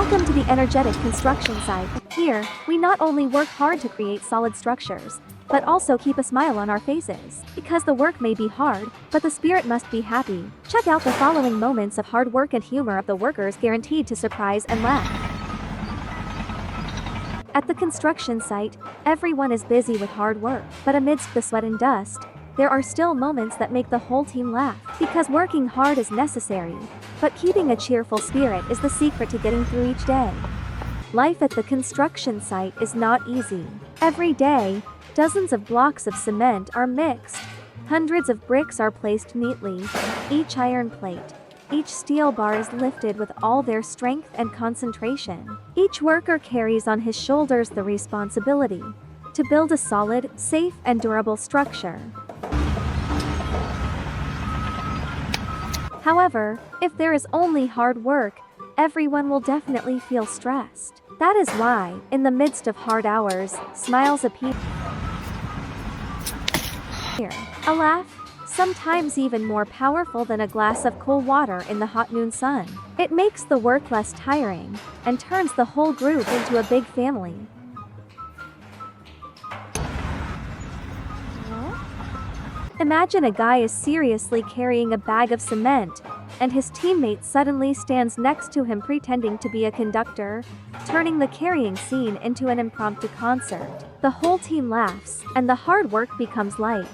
Welcome to the energetic construction site. Here, we not only work hard to create solid structures, but also keep a smile on our faces. Because the work may be hard, but the spirit must be happy. Check out the following moments of hard work and humor of the workers guaranteed to surprise and laugh. At the construction site, everyone is busy with hard work, but amidst the sweat and dust, there are still moments that make the whole team laugh, because working hard is necessary, but keeping a cheerful spirit is the secret to getting through each day. Life at the construction site is not easy. Every day, dozens of blocks of cement are mixed. Hundreds of bricks are placed neatly. Each iron plate, each steel bar is lifted with all their strength and concentration. Each worker carries on his shoulders the responsibility to build a solid, safe, and durable structure. However, if there is only hard work, everyone will definitely feel stressed. That is why, in the midst of hard hours, smiles appear. A laugh, sometimes even more powerful than a glass of cool water in the hot noon sun. It makes the work less tiring, and turns the whole group into a big family. Imagine a guy is seriously carrying a bag of cement, and his teammate suddenly stands next to him pretending to be a conductor, turning the carrying scene into an impromptu concert. The whole team laughs, and the hard work becomes light.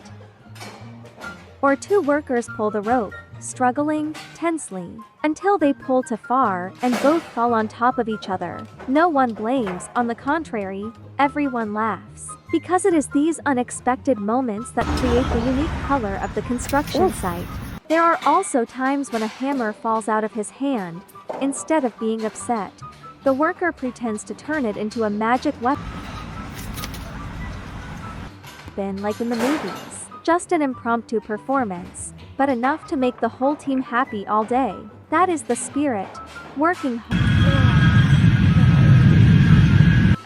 Or two workers pull the rope, struggling, tensely, until they pull too far and both fall on top of each other. No one blames, on the contrary, everyone laughs. Because it is these unexpected moments that create the unique color of the construction site. There are also times when a hammer falls out of his hand. Instead of being upset, the worker pretends to turn it into a magic weapon like in the movies. Just an impromptu performance, but enough to make the whole team happy all day. That is the spirit, working hard.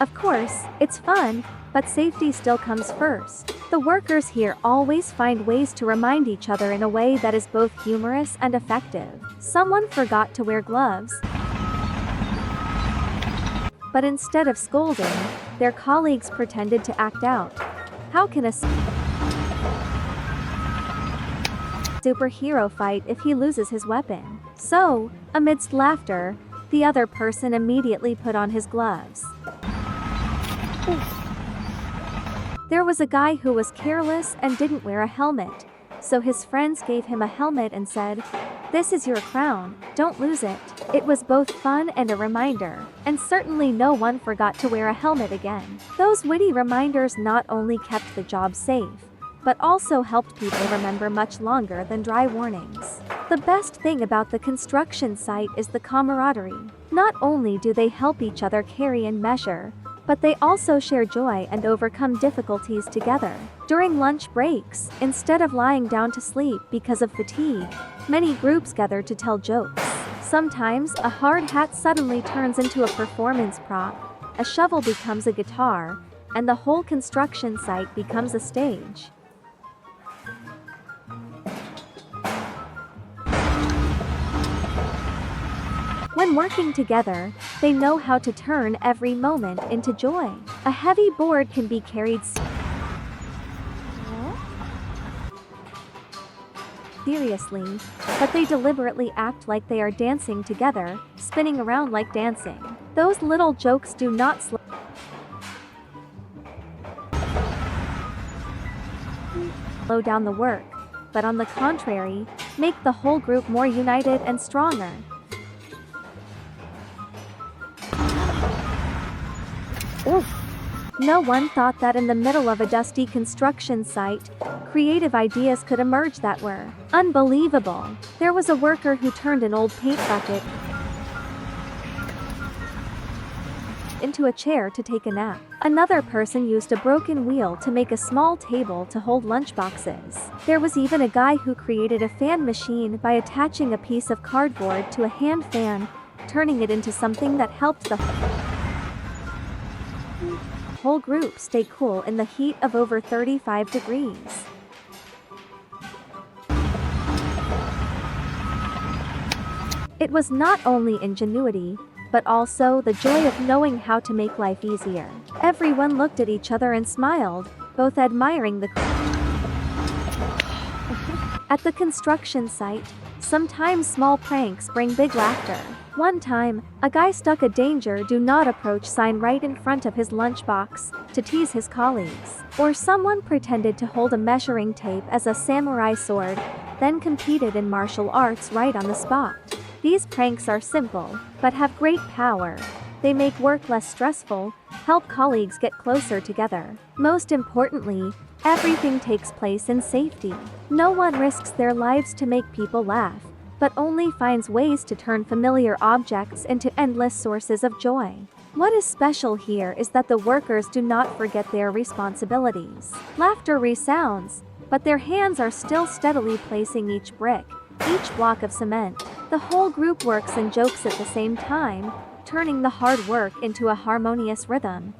Of course, it's fun, but safety still comes first. The workers here always find ways to remind each other in a way that is both humorous and effective. Someone forgot to wear gloves, but instead of scolding, their colleagues pretended to act out. How can a superhero fight if he loses his weapon? So, amidst laughter, the other person immediately put on his gloves. There was a guy who was careless and didn't wear a helmet, so his friends gave him a helmet and said, "This is your crown, don't lose it." It was both fun and a reminder, and certainly no one forgot to wear a helmet again. Those witty reminders not only kept the job safe, but also helped people remember much longer than dry warnings. The best thing about the construction site is the camaraderie. Not only do they help each other carry and measure, but they also share joy and overcome difficulties together. During lunch breaks, instead of lying down to sleep because of fatigue, many groups gather to tell jokes. Sometimes, a hard hat suddenly turns into a performance prop, a shovel becomes a guitar, and the whole construction site becomes a stage. When working together, they know how to turn every moment into joy. A heavy board can be carried seriously, but they deliberately act like they are dancing together, spinning around like dancing. Those little jokes do not slow down the work, but on the contrary, make the whole group more united and stronger. No one thought that in the middle of a dusty construction site, creative ideas could emerge that were unbelievable. There was a worker who turned an old paint bucket into a chair to take a nap. Another person used a broken wheel to make a small table to hold lunchboxes. There was even a guy who created a fan machine by attaching a piece of cardboard to a hand fan, turning it into something that helped the whole group stay cool in the heat of over 35 degrees. It was not only ingenuity, but also the joy of knowing how to make life easier. Everyone looked at each other and smiled, both admiring the At the construction site, sometimes small pranks bring big laughter. One time, a guy stuck a danger do not approach sign right in front of his lunchbox to tease his colleagues. Or someone pretended to hold a measuring tape as a samurai sword, then competed in martial arts right on the spot. These pranks are simple, but have great power. They make work less stressful, help colleagues get closer together. Most importantly, everything takes place in safety. No one risks their lives to make people laugh, but only finds ways to turn familiar objects into endless sources of joy. What is special here is that the workers do not forget their responsibilities. Laughter resounds, but their hands are still steadily placing each brick, each block of cement. The whole group works and jokes at the same time, turning the hard work into a harmonious rhythm.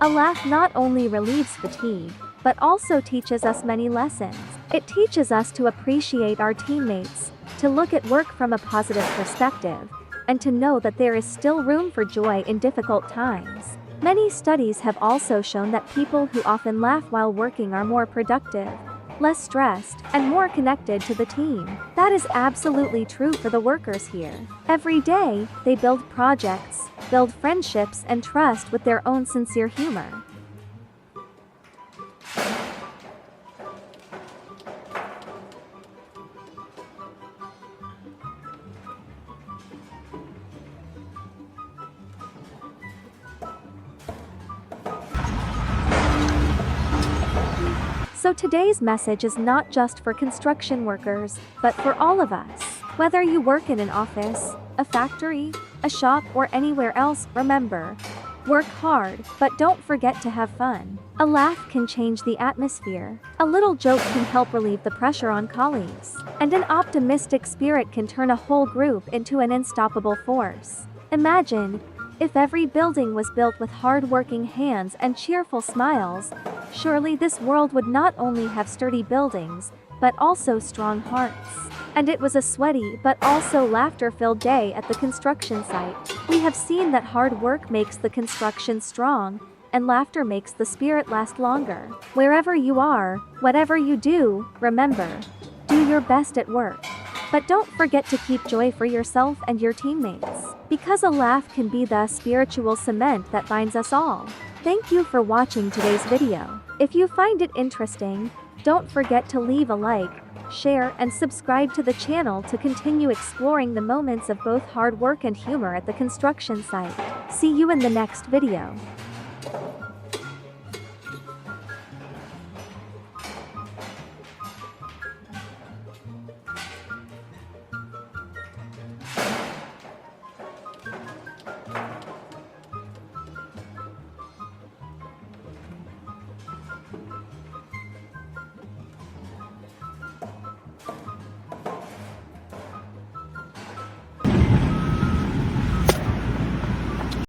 A laugh not only relieves fatigue, but also teaches us many lessons. It teaches us to appreciate our teammates, to look at work from a positive perspective, and to know that there is still room for joy in difficult times. Many studies have also shown that people who often laugh while working are more productive, less stressed, and more connected to the team. That is absolutely true for the workers here. Every day, they build projects, build friendships and trust with their own sincere humor. So today's message is not just for construction workers, but for all of us. Whether you work in an office, a factory, a shop, or anywhere else, remember, work hard, but don't forget to have fun. A laugh can change the atmosphere. A little joke can help relieve the pressure on colleagues. And an optimistic spirit can turn a whole group into an unstoppable force. Imagine, if every building was built with hard-working hands and cheerful smiles, surely this world would not only have sturdy buildings, but also strong hearts. And it was a sweaty but also laughter-filled day at the construction site. We have seen that hard work makes the construction strong, and laughter makes the spirit last longer. Wherever you are, whatever you do, remember, do your best at work. But don't forget to keep joy for yourself and your teammates, because a laugh can be the spiritual cement that binds us all. Thank you for watching today's video. If you find it interesting, don't forget to leave a like, share, and subscribe to the channel to continue exploring the moments of both hard work and humor at the construction site. See you in the next video.